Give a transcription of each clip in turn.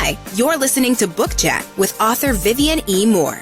Hi, you're listening to Book Chat with author Vivian E. Moore.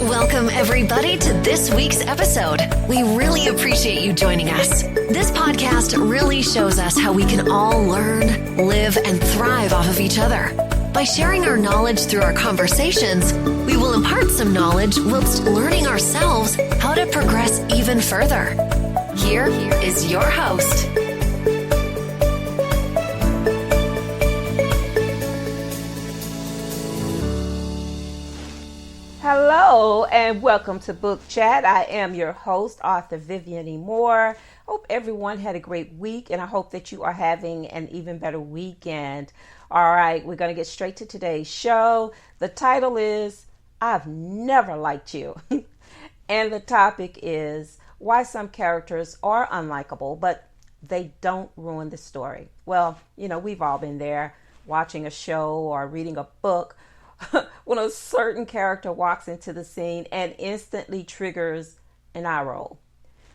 Welcome, everybody, to this week's episode. We really appreciate you joining us. This podcast really shows us how we can all learn, live, and thrive off of each other. By sharing our knowledge through our conversations, we will impart some knowledge whilst learning ourselves how to progress even further. Here is your host. Hello and welcome to Book Chat. I am your host, author Vivian E. Moore. Hope everyone had a great week, and I hope that you are having an even better weekend. All right, we're going to get straight to today's show. The title is I've Never Liked You. And the topic is why some characters are unlikable, but they don't ruin the story. Well, you know, we've all been there, watching a show or reading a book when a certain character walks into the scene and instantly triggers an eye roll.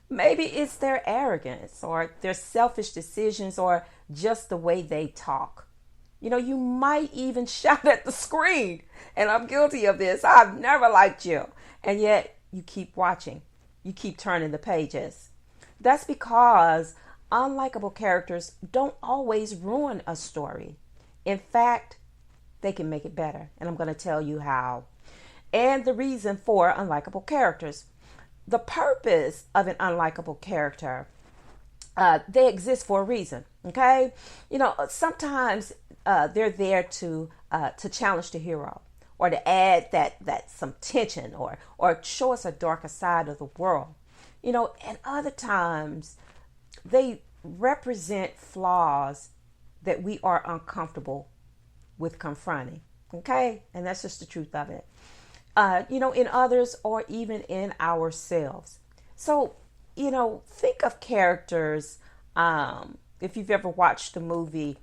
Maybe it's their arrogance or their selfish decisions or just the way they talk. You know, you might even shout at the screen, and I'm guilty of this. I've never liked you. And yet you keep watching. You keep turning the pages. That's because unlikable characters don't always ruin a story. In fact, they can make it better. And I'm going to tell you how. And the reason for unlikable characters. The purpose of an unlikable character, they exist for a reason. Okay? You know, sometimes they're there to challenge the hero or to add that some tension or show us a darker side of the world. You know, and other times they represent flaws that we are uncomfortable with confronting. Okay? And that's just the truth of it. You know, in others or even in ourselves. So, you know, think of characters. If you've ever watched the movie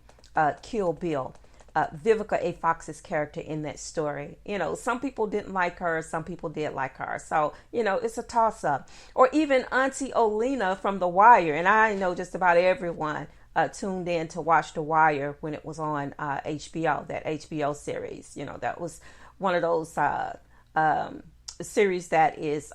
Kill Bill, Vivica A. Fox's character in that story. You know, some people didn't like her, some people did like her. So, you know, it's a toss-up. Or even Auntie Olena from The Wire. And I know just about everyone tuned in to watch The Wire when it was on HBO, that HBO series. You know, that was one of those series that is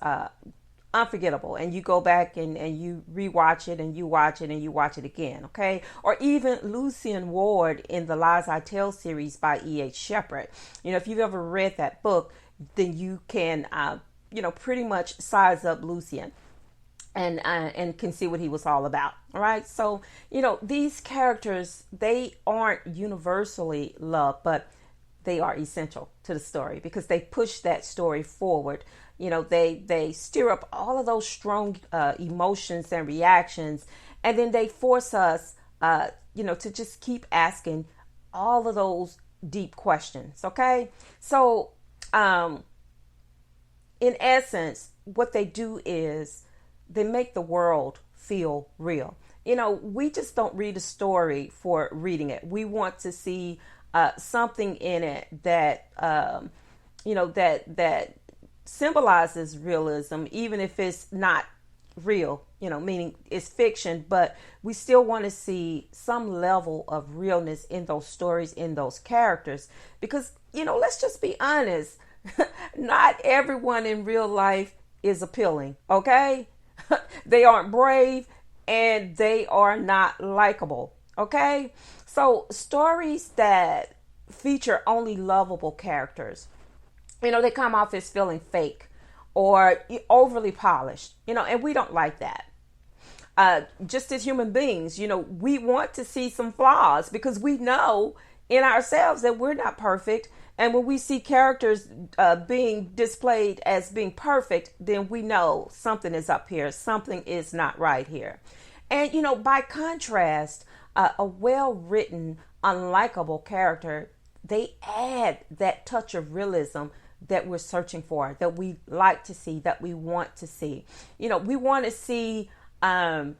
unforgettable, and you go back and you rewatch it and you watch it and you watch it again. Okay? Or even Lucien Ward in the Lies I Tell series by E.H. Shepard. You know, if you've ever read that book, then you can you know, pretty much size up Lucien and can see what he was all about. All right. So, you know, these characters, they aren't universally loved, but they are essential to the story because they push that story forward. You know, they stir up all of those strong emotions and reactions, and then they force us, you know, to just keep asking all of those deep questions. Okay. So, in essence, what they do is they make the world feel real. You know, we just don't read a story for reading it. We want to see something in it that, you know, that symbolizes realism, even if it's not real, you know, meaning it's fiction, but we still want to see some level of realness in those stories, in those characters, because, you know, let's just be honest. Not everyone in real life is appealing. Okay. They aren't brave and they are not likable. Okay. So stories that feature only lovable characters, you know, they come off as feeling fake or overly polished, you know, and we don't like that. Just as human beings, you know, we want to see some flaws because we know in ourselves that we're not perfect. And when we see characters being displayed as being perfect, then we know something is up here. Something is not right here. And, you know, by contrast, a well-written, unlikable character, they add that touch of realism that we're searching for, that we like to see, that we want to see. You know, we want to see them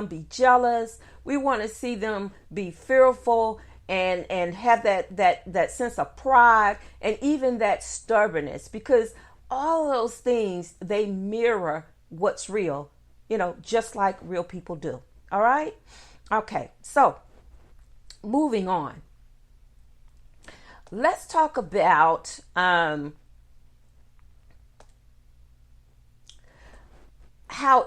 be jealous. We want to see them be fearful and have that sense of pride and even that stubbornness, because all of those things, they mirror what's real, just like real people do. All right. Okay. So moving on, let's talk about, how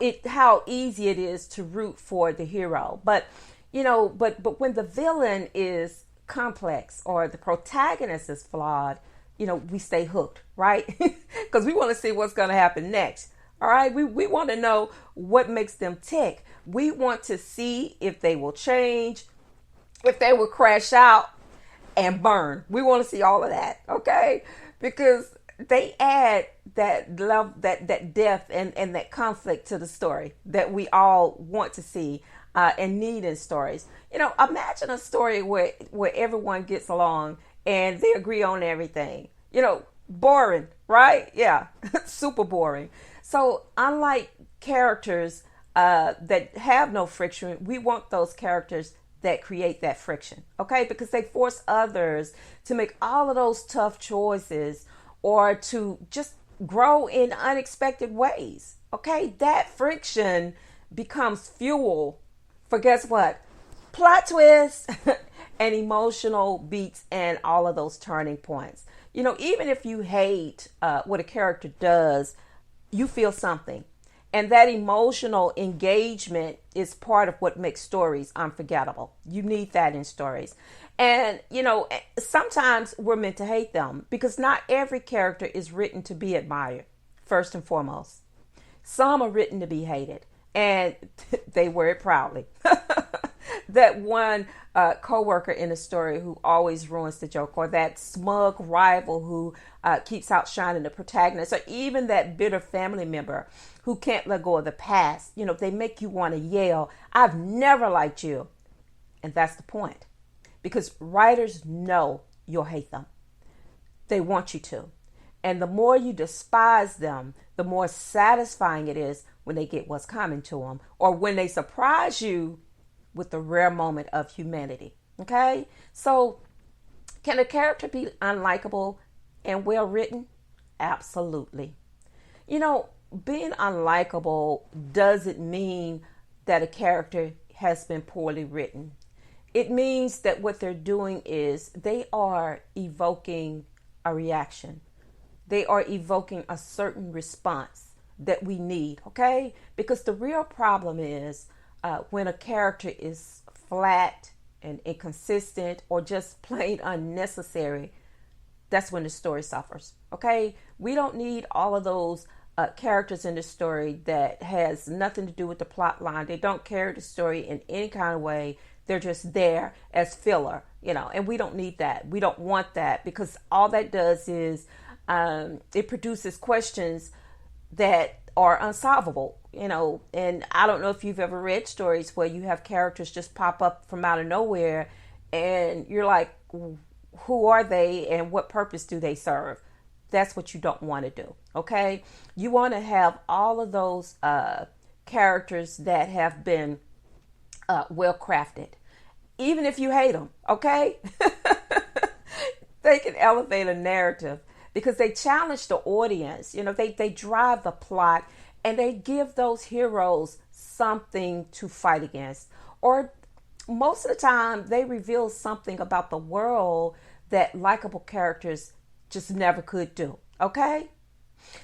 easy it is to root for the hero. But when the villain is complex or the protagonist is flawed, we stay hooked, right? Because we want to see what's going to happen next. All right. We want to know what makes them tick. We want to see if they will change, if they will crash out and burn. We want to see all of that. Okay. Because they add that love, that depth and that conflict to the story that we all want to see and need in stories. Imagine a story where everyone gets along and they agree on everything. Boring, right? Yeah, super boring. So unlike characters that have no friction, we want those characters that create that friction, okay? Because they force others to make all of those tough choices or to just grow in unexpected ways, okay? That friction becomes fuel for, guess what? Plot twists and emotional beats and all of those turning points. Even if you hate what a character does, you feel something. And that emotional engagement is part of what makes stories unforgettable. You need that in stories. And, sometimes we're meant to hate them because not every character is written to be admired, first and foremost. Some are written to be hated, and they wear it proudly. That one co-worker in a story who always ruins the joke, or that smug rival who keeps outshining the protagonist, or even that bitter family member who can't let go of the past. They make you want to yell, "I've never liked you." And that's the point. Because writers know you'll hate them. They want you to. And the more you despise them, the more satisfying it is when they get what's coming to them, or when they surprise you with the rare moment of humanity. Okay? So, can a character be unlikable and well written? Absolutely. Being unlikable doesn't mean that a character has been poorly written. It means that what they're doing is they are evoking a reaction. They are evoking a certain response that we need, okay? Because the real problem is when a character is flat and inconsistent or just plain unnecessary, that's when the story suffers, okay? We don't need all of those characters in the story that has nothing to do with the plot line. They don't carry the story in any kind of way. They're just there as filler, and we don't need that. We don't want that, because all that does is it produces questions that are unsolvable, and I don't know if you've ever read stories where you have characters just pop up from out of nowhere and you're like, who are they and what purpose do they serve? That's what you don't want to do, okay? You want to have all of those characters that have been well crafted, even if you hate them, okay? They can elevate a narrative because they challenge the audience. They drive the plot, and they give those heroes something to fight against. Or most of the time, they reveal something about the world that likable characters just never could do, okay?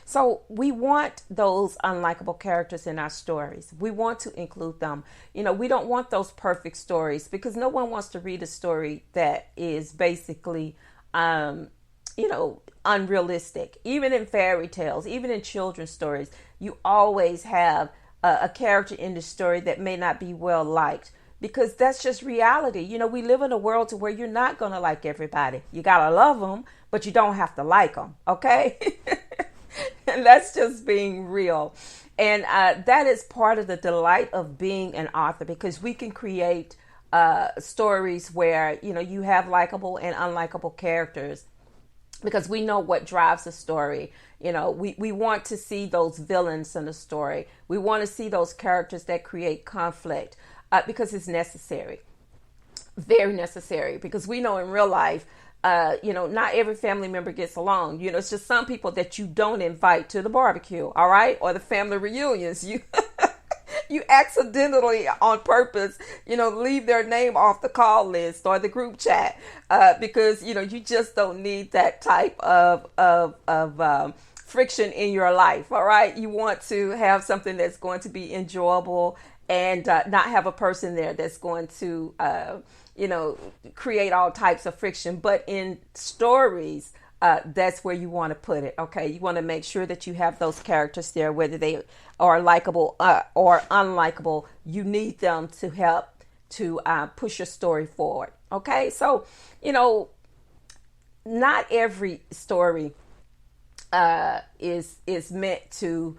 So we want those unlikable characters in our stories. We want to include them. We don't want those perfect stories, because no one wants to read a story that is basically, unrealistic. Even in fairy tales, even in children's stories, you always have a character in the story that may not be well liked, because that's just reality. We live in a world to where you're not going to like everybody. You got to love them, but you don't have to like them, okay? And that's just being real. And that is part of the delight of being an author, because we can create stories where, you have likable and unlikable characters, because we know what drives the story. We want to see those villains in the story. We want to see those characters that create conflict because it's necessary. Very necessary, because we know in real life not every family member gets along. It's just some people that you don't invite to the barbecue, all right, or the family reunions. You accidentally, on purpose, leave their name off the call list or the group chat because you just don't need that type of friction in your life. All right, you want to have something that's going to be enjoyable and not have a person there that's going to create all types of friction. But in stories, that's where you want to put it. Okay, you want to make sure that you have those characters there, whether they are likable or unlikable. You need them to help to push your story forward. Okay, so not every story is meant to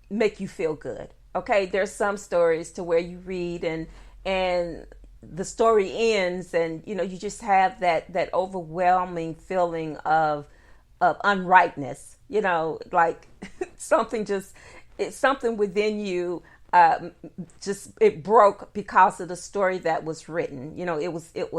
make you feel good. Okay, there's some stories to where you read and the story ends and you just have that overwhelming feeling of unrightness, like something within you it broke because of the story that was written. It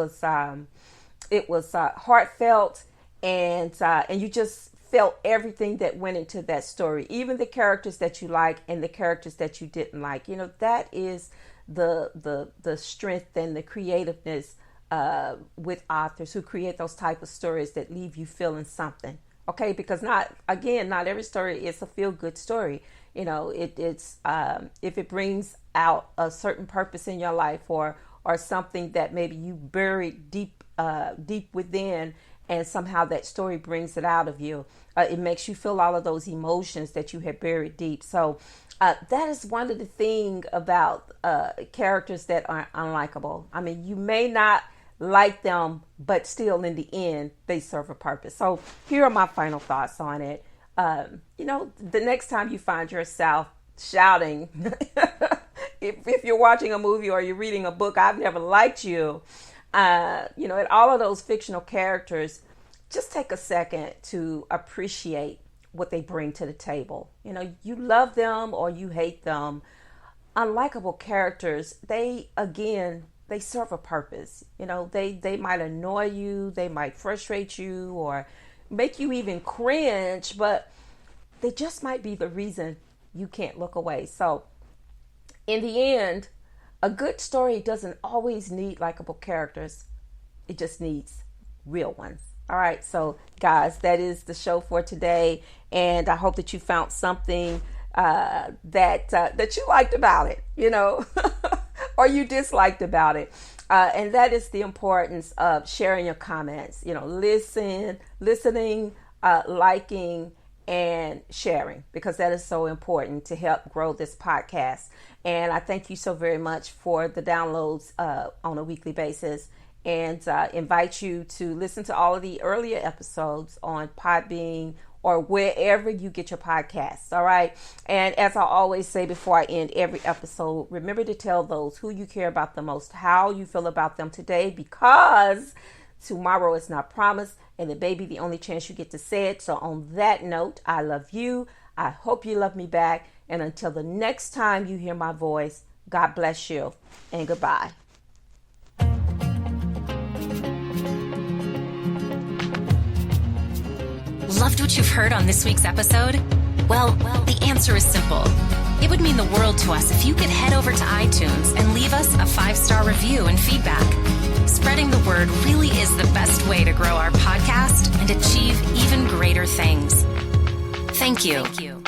was heartfelt and you just felt everything that went into that story, even the characters that you like and the characters that you didn't like. That is the strength and the creativeness with authors who create those type of stories that leave you feeling something. Okay, because not every story is a feel-good story. It's if it brings out a certain purpose in your life or something that maybe you buried deep within, and somehow that story brings it out of you. It makes you feel all of those emotions that you had buried deep. So that is one of the things about characters that are unlikable. I mean, you may not like them, but still in the end, they serve a purpose. So here are my final thoughts on it. The next time you find yourself shouting, if you're watching a movie or you're reading a book, I've never liked you, at all of those fictional characters, just take a second to appreciate what they bring to the table. You love them or you hate them. Unlikable characters, they serve a purpose. They might annoy you, they might frustrate you or make you even cringe, but they just might be the reason you can't look away. So in the end, a good story doesn't always need likable characters. It just needs real ones. All right. So guys, that is the show for today. And I hope that you found something that you liked about it, or you disliked about it. And that is the importance of sharing your comments, listening, liking, and sharing, because that is so important to help grow this podcast. And I thank you so very much for the downloads on a weekly basis, and invite you to listen to all of the earlier episodes on Podbean or wherever you get your podcasts. All right. And as I always say before I end every episode, remember to tell those who you care about the most how you feel about them today, because tomorrow is not promised, and it may be the only chance you get to say it. So on that note, I love you. I hope you love me back. And until the next time you hear my voice, God bless you and goodbye. Loved what you've heard on this week's episode? Well, the answer is simple. It would mean the world to us if you could head over to iTunes and leave us a 5-star review and feedback. Spreading the word really is the best way to grow our podcast and achieve even greater things. Thank you.